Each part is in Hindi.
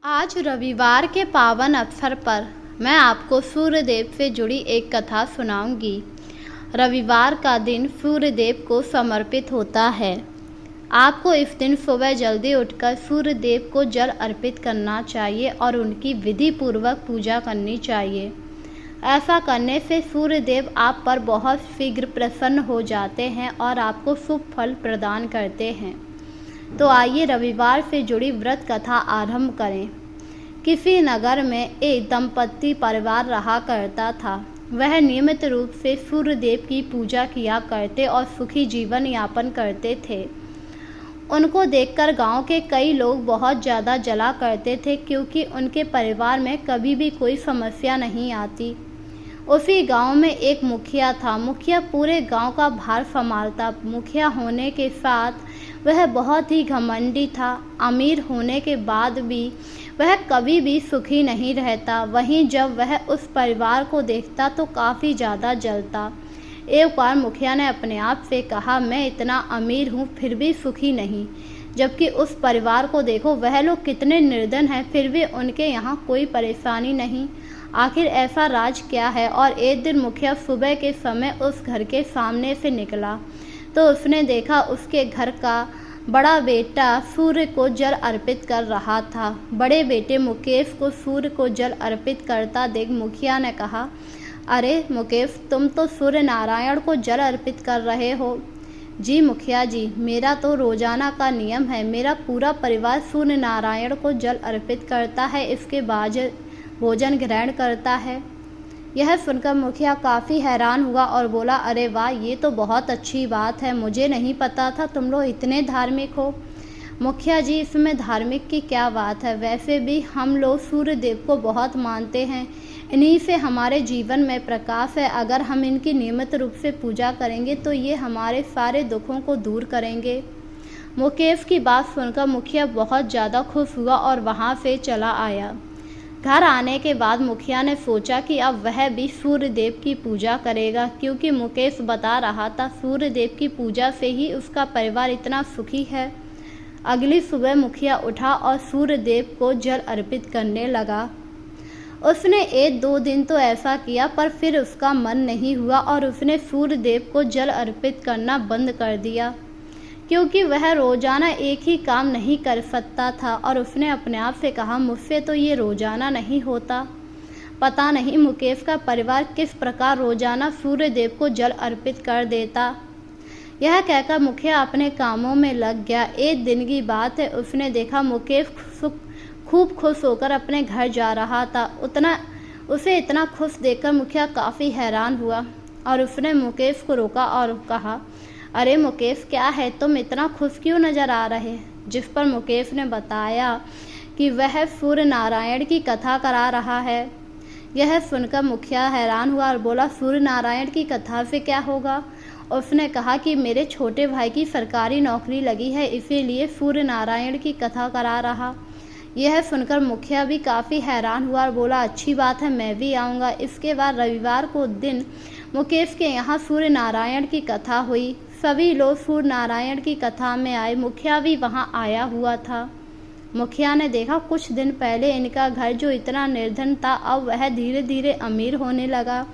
आज रविवार के पावन अवसर पर मैं आपको सूर्यदेव से जुड़ी एक कथा सुनाऊंगी। रविवार का दिन सूर्यदेव को समर्पित होता है। आपको इस दिन सुबह जल्दी उठकर सूर्यदेव को जल अर्पित करना चाहिए और उनकी विधि पूर्वक पूजा करनी चाहिए। ऐसा करने से सूर्यदेव आप पर बहुत शीघ्र प्रसन्न हो जाते हैं और आपको शुभ फल प्रदान करते हैं। तो आइए रविवार से जुड़ी व्रत कथा आरंभ करें। किसी नगर में एक दंपत्ति परिवार रहा करता था। वह नियमित रूप से सूर्यदेव की पूजा किया करते और सुखी जीवन यापन करते थे। उनको देखकर गांव के कई लोग बहुत ज़्यादा जला करते थे, क्योंकि उनके परिवार में कभी भी कोई समस्या नहीं आती। उसी गांव में एक मुखिया था। मुखिया पूरे गांव का भार संभालता। मुखिया होने के साथ वह बहुत ही घमंडी था। अमीर होने के बाद भी वह कभी भी सुखी नहीं रहता। वहीं जब वह उस परिवार को देखता तो काफ़ी ज़्यादा जलता। एक बार मुखिया ने अपने आप से कहा, मैं इतना अमीर हूँ फिर भी सुखी नहीं, जबकि उस परिवार को देखो, वह लोग कितने निर्धन हैं, फिर भी उनके यहाँ कोई परेशानी नहीं। आखिर ऐसा राज क्या है। और एक दिन मुखिया सुबह के समय उस घर के सामने से निकला तो उसने देखा उसके घर का बड़ा बेटा सूर्य को जल अर्पित कर रहा था। बड़े बेटे मुकेश को सूर्य को जल अर्पित करता देख मुखिया ने कहा, अरे मुकेश, तुम तो सूर्य नारायण को जल अर्पित कर रहे हो। जी मुखिया जी, मेरा तो रोजाना का नियम है। मेरा पूरा परिवार सूर्य नारायण को जल अर्पित करता है, इसके बाद भोजन ग्रहण करता है। यह सुनकर मुखिया काफ़ी हैरान हुआ और बोला, अरे वाह, ये तो बहुत अच्छी बात है। मुझे नहीं पता था तुम लोग इतने धार्मिक हो। मुखिया जी, इसमें धार्मिक की क्या बात है। वैसे भी हम लोग सूर्य देव को बहुत मानते हैं। इन्हीं से हमारे जीवन में प्रकाश है। अगर हम इनकी नियमित रूप से पूजा करेंगे तो ये हमारे सारे दुखों को दूर करेंगे। मुकेश की बात सुनकर मुखिया बहुत ज़्यादा खुश हुआ और वहाँ से चला आया। घर आने के बाद मुखिया ने सोचा कि अब वह भी सूर्य देव की पूजा करेगा, क्योंकि मुकेश बता रहा था सूर्य देव की पूजा से ही उसका परिवार इतना सुखी है। अगली सुबह मुखिया उठा और सूर्य देव को जल अर्पित करने लगा। उसने 1-2 दिन तो ऐसा किया, पर फिर उसका मन नहीं हुआ और उसने सूर्य देव को जल अर्पित करना बंद कर दिया, क्योंकि वह रोज़ाना एक ही काम नहीं कर सकता था। और उसने अपने आप से कहा, मुझसे तो ये रोज़ाना नहीं होता। पता नहीं मुकेश का परिवार किस प्रकार रोज़ाना सूर्य देव को जल अर्पित कर देता। यह कहकर मुखिया अपने कामों में लग गया। एक दिन की बात है, उसने देखा मुकेश खूब खुश होकर अपने घर जा रहा था। उसे इतना खुश देखकर मुखिया काफ़ी हैरान हुआ और उसने मुकेश को रोका और कहा, अरे मुकेश, क्या है, तुम इतना खुश क्यों नज़र आ रहे। जिस पर मुकेश ने बताया कि वह सूर्य नारायण की कथा करा रहा है। यह सुनकर मुखिया हैरान हुआ और बोला, सूर्य नारायण की कथा से क्या होगा। उसने कहा कि मेरे छोटे भाई की सरकारी नौकरी लगी है, इसीलिए सूर्य नारायण की कथा करा रहा। यह सुनकर मुखिया भी काफ़ी हैरान हुआ और बोला, अच्छी बात है, मैं भी आऊँगा। इसके बाद रविवार को दिन मुकेश के यहाँ सूर्य नारायण की कथा हुई। सभी लोग सूर्य नारायण की कथा में आए। मुखिया भी वहाँ आया हुआ था। मुखिया ने देखा कुछ दिन पहले इनका घर जो इतना निर्धन था, अब वह धीरे धीरे अमीर होने लगा।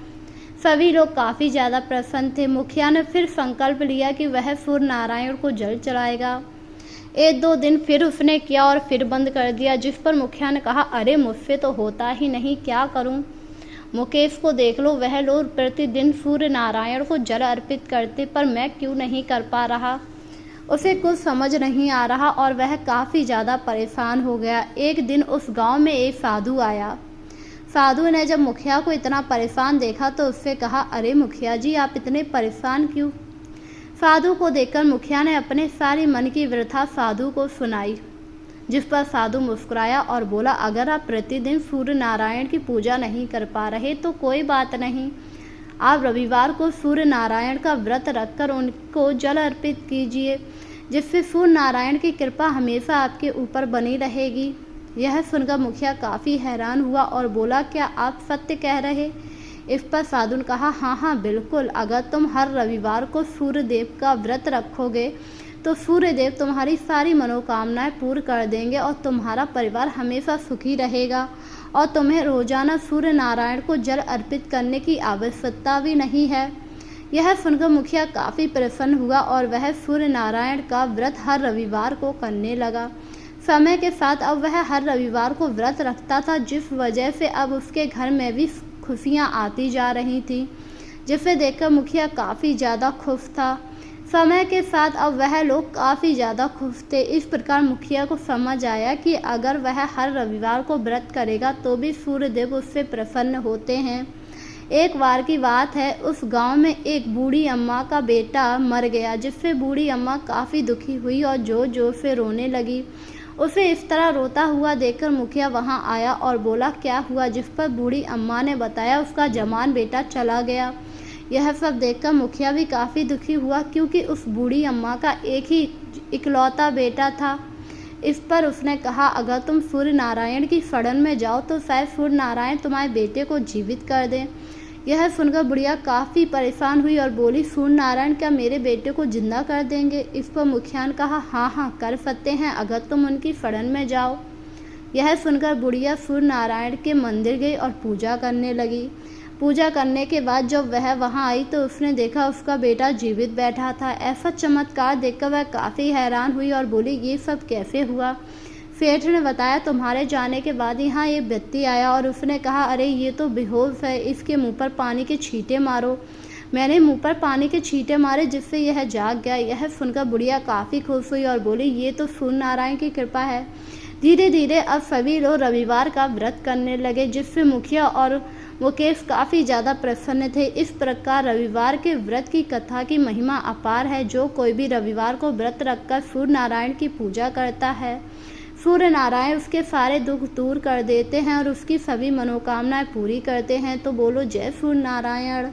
सभी लोग काफ़ी ज़्यादा प्रसन्न थे। मुखिया ने फिर संकल्प लिया कि वह सूर्य नारायण को जल चढ़ाएगा। 1-2 दिन फिर उसने किया और फिर बंद कर दिया, जिस पर मुखिया ने कहा, अरे मुझसे तो होता ही नहीं, क्या करूं। मुकेश को देख लो, वह लोग प्रतिदिन सूर्य नारायण को जल अर्पित करते, पर मैं क्यों नहीं कर पा रहा। उसे कुछ समझ नहीं आ रहा और वह काफ़ी ज़्यादा परेशान हो गया। एक दिन उस गांव में एक साधु आया। साधु ने जब मुखिया को इतना परेशान देखा तो उससे कहा, अरे मुखिया जी, आप इतने परेशान क्यों। साधु को देखकर मुखिया ने अपने सारी मन की व्यथा साधु को सुनाई, जिस पर साधु मुस्कुराया और बोला, अगर आप प्रतिदिन सूर्य नारायण की पूजा नहीं कर पा रहे तो कोई बात नहीं, आप रविवार को सूर्य नारायण का व्रत रखकर उनको जल अर्पित कीजिए, जिससे सूर्य नारायण की कृपा हमेशा आपके ऊपर बनी रहेगी। यह सुनकर मुखिया काफ़ी हैरान हुआ और बोला, क्या आप सत्य कह रहे। इस पर साधु ने कहा, हाँ हाँ बिल्कुल, अगर तुम हर रविवार को सूर्य देव का व्रत रखोगे तो सूर्यदेव तुम्हारी सारी मनोकामनाएं पूर्ण कर देंगे और तुम्हारा परिवार हमेशा सुखी रहेगा और तुम्हें रोजाना सूर्य नारायण को जल अर्पित करने की आवश्यकता भी नहीं है। यह सुनकर मुखिया काफ़ी प्रसन्न हुआ और वह सूर्य नारायण का व्रत हर रविवार को करने लगा। समय के साथ अब वह हर रविवार को व्रत रखता था, जिस वजह से अब उसके घर में भी खुशियाँ आती जा रही थीं, जिसे देखकर मुखिया काफ़ी ज़्यादा खुश था। समय के साथ अब वह लोग काफ़ी ज़्यादा खुश थे। इस प्रकार मुखिया को समझ आया कि अगर वह हर रविवार को व्रत करेगा तो भी सूर्यदेव उससे प्रसन्न होते हैं। एक बार की बात है, उस गांव में एक बूढ़ी अम्मा का बेटा मर गया, जिससे बूढ़ी अम्मा काफ़ी दुखी हुई और जोर जोर से रोने लगी। उसे इस तरह रोता हुआ देखकर मुखिया वहां आया और बोला, क्या हुआ? जिस पर बूढ़ी अम्मा ने बताया, उसका जवान बेटा चला गया। यह सब देखकर मुखिया भी काफ़ी दुखी हुआ, क्योंकि उस बूढ़ी अम्मा का एक ही इकलौता बेटा था। इस पर उसने कहा, अगर तुम सूर्य नारायण की शरण में जाओ तो शायद सूर्य नारायण तुम्हारे बेटे को जीवित कर दें। यह सुनकर बुढ़िया काफ़ी परेशान हुई और बोली, सूर्य नारायण क्या मेरे बेटे को जिंदा कर देंगे? इस पर मुखिया ने कहा, हाँ कर सकते हैं, अगर तुम उनकी शरण में जाओ। यह सुनकर बुढ़िया सूर्य नारायण के मंदिर गई और पूजा करने लगी। पूजा करने के बाद जब वह वहां आई तो उसने देखा उसका बेटा जीवित बैठा था। ऐसा चमत्कार देखकर वह काफ़ी हैरान हुई और बोली, ये सब कैसे हुआ? सेठ ने बताया, तुम्हारे जाने के बाद यहाँ ये व्यक्ति आया और उसने कहा, अरे ये तो बेहोश है, इसके मुंह पर पानी के छींटे मारो। मैंने मुंह पर पानी के छींटे मारे, जिससे यह जाग गया। यह सुनकर बुढ़िया काफ़ी खुश हुई और बोली, ये तो सूर्य नारायण की कृपा है। धीरे धीरे अब सभी लोग रविवार का व्रत करने लगे, जिससे मुखिया और मुकेश काफ़ी ज़्यादा प्रसन्न थे। इस प्रकार रविवार के व्रत की कथा की महिमा अपार है। जो कोई भी रविवार को व्रत रखकर सूर्य नारायण की पूजा करता है, सूर्य नारायण उसके सारे दुख दूर कर देते हैं और उसकी सभी मनोकामनाएं पूरी करते हैं। तो बोलो जय सूर्य नारायण।